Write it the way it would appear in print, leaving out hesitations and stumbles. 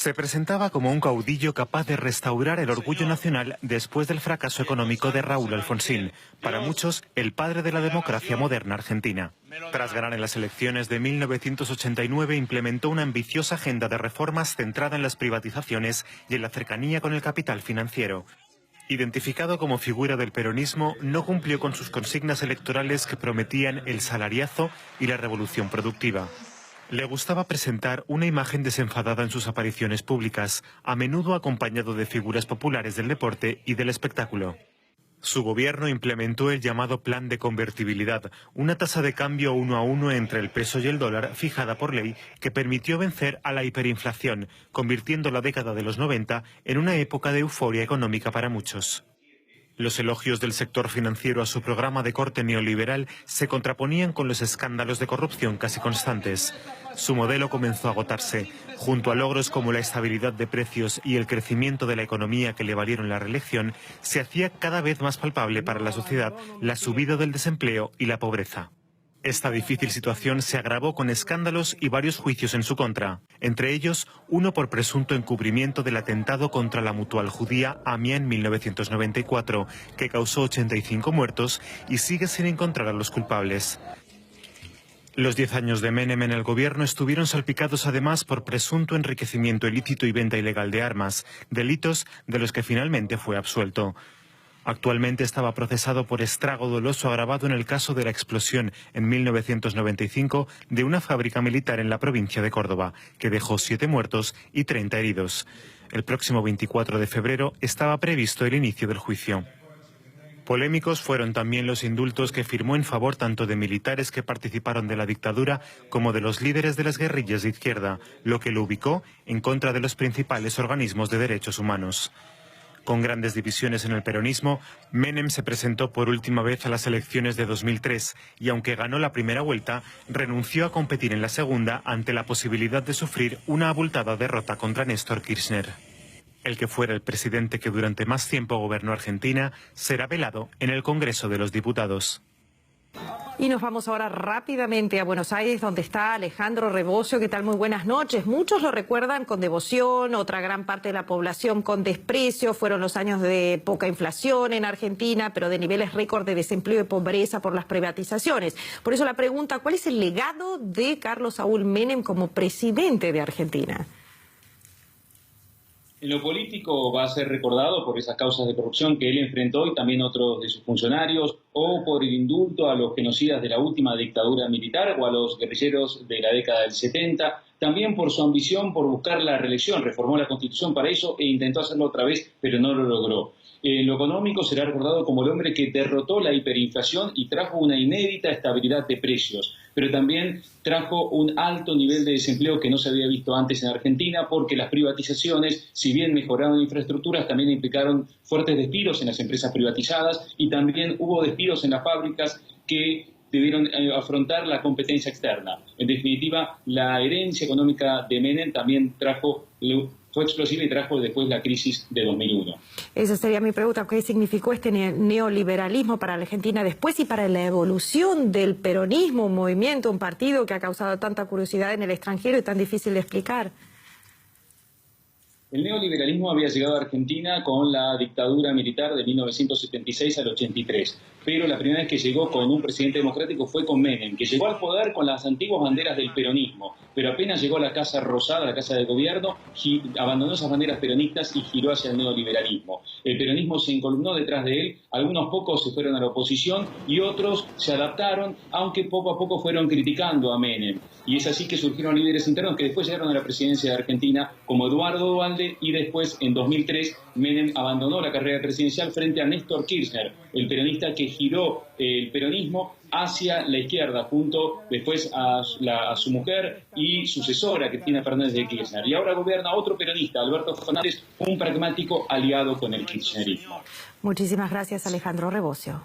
Se presentaba como un caudillo capaz de restaurar el orgullo nacional después del fracaso económico de Raúl Alfonsín, para muchos el padre de la democracia moderna argentina. Tras ganar en las elecciones de 1989 implementó una ambiciosa agenda de reformas centrada en las privatizaciones y en la cercanía con el capital financiero. Identificado como figura del peronismo, no cumplió con sus consignas electorales que prometían el salariazo y la revolución productiva. Le gustaba presentar una imagen desenfadada en sus apariciones públicas, a menudo acompañado de figuras populares del deporte y del espectáculo. Su gobierno implementó el llamado Plan de Convertibilidad, una tasa de cambio 1 a 1 entre el peso y el dólar fijada por ley que permitió vencer a la hiperinflación, convirtiendo la década de los 90 en una época de euforia económica para muchos. Los elogios del sector financiero a su programa de corte neoliberal se contraponían con los escándalos de corrupción casi constantes. Su modelo comenzó a agotarse. Junto a logros como la estabilidad de precios y el crecimiento de la economía que le valieron la reelección, se hacía cada vez más palpable para la sociedad la subida del desempleo y la pobreza. Esta difícil situación se agravó con escándalos y varios juicios en su contra, entre ellos uno por presunto encubrimiento del atentado contra la Mutual judía AMIA en 1994, que causó 85 muertos y sigue sin encontrar a los culpables. Los 10 años de Menem en el gobierno estuvieron salpicados además por presunto enriquecimiento ilícito y venta ilegal de armas, delitos de los que finalmente fue absuelto. Actualmente estaba procesado por estrago doloso agravado en el caso de la explosión en 1995 de una fábrica militar en la provincia de Córdoba, que dejó 7 muertos y 30 heridos. El próximo 24 de febrero estaba previsto el inicio del juicio. Polémicos fueron también los indultos que firmó en favor tanto de militares que participaron de la dictadura como de los líderes de las guerrillas de izquierda, lo que lo ubicó en contra de los principales organismos de derechos humanos. Con grandes divisiones en el peronismo, Menem se presentó por última vez a las elecciones de 2003 y aunque ganó la primera vuelta, renunció a competir en la segunda ante la posibilidad de sufrir una abultada derrota contra Néstor Kirchner. El que fuera el presidente que durante más tiempo gobernó Argentina será velado en el Congreso de los Diputados. Y nos vamos ahora rápidamente a Buenos Aires, donde está Alejandro Rebosio. ¿Qué tal? Muy buenas noches. Muchos lo recuerdan con devoción, otra gran parte de la población con desprecio. Fueron los años de poca inflación en Argentina, pero de niveles récord de desempleo y pobreza por las privatizaciones. Por eso la pregunta, ¿cuál es el legado de Carlos Saúl Menem como presidente de Argentina? En lo político va a ser recordado por esas causas de corrupción que él enfrentó y también otros de sus funcionarios, o por el indulto a los genocidas de la última dictadura militar o a los guerrilleros de la década del 70, también por su ambición por buscar la reelección, reformó la Constitución para eso e intentó hacerlo otra vez, pero no lo logró. En lo económico será recordado como el hombre que derrotó la hiperinflación y trajo una inédita estabilidad de precios, pero también trajo un alto nivel de desempleo que no se había visto antes en Argentina, porque las privatizaciones, si bien mejoraron infraestructuras, también implicaron fuertes despidos en las empresas privatizadas y también hubo despidos en las fábricas que debieron afrontar la competencia externa. En definitiva, la herencia económica de Menem también fue explosiva y trajo después la crisis de 2001. Esa sería mi pregunta. ¿Qué significó este neoliberalismo para la Argentina después y para la evolución del peronismo, un movimiento, un partido que ha causado tanta curiosidad en el extranjero y tan difícil de explicar? El neoliberalismo había llegado a Argentina con la dictadura militar de 1976 al 83, pero la primera vez que llegó con un presidente democrático fue con Menem, que llegó al poder con las antiguas banderas del peronismo, pero apenas llegó a la Casa Rosada, la Casa de Gobierno, abandonó esas banderas peronistas y giró hacia el neoliberalismo. El peronismo se encolumnó detrás de él, algunos pocos se fueron a la oposición y otros se adaptaron, aunque poco a poco fueron criticando a Menem. Y es así que surgieron líderes internos que después llegaron a la presidencia de Argentina, como Eduardo Duhalde, y después, en 2003, Menem abandonó la carrera presidencial frente a Néstor Kirchner, el peronista que giró el peronismo hacia la izquierda, junto después a su mujer y sucesora, Cristina Fernández de Kirchner. Y ahora gobierna otro peronista, Alberto Fernández, un pragmático aliado con el kirchnerismo. Muchísimas gracias, Alejandro Rebosio.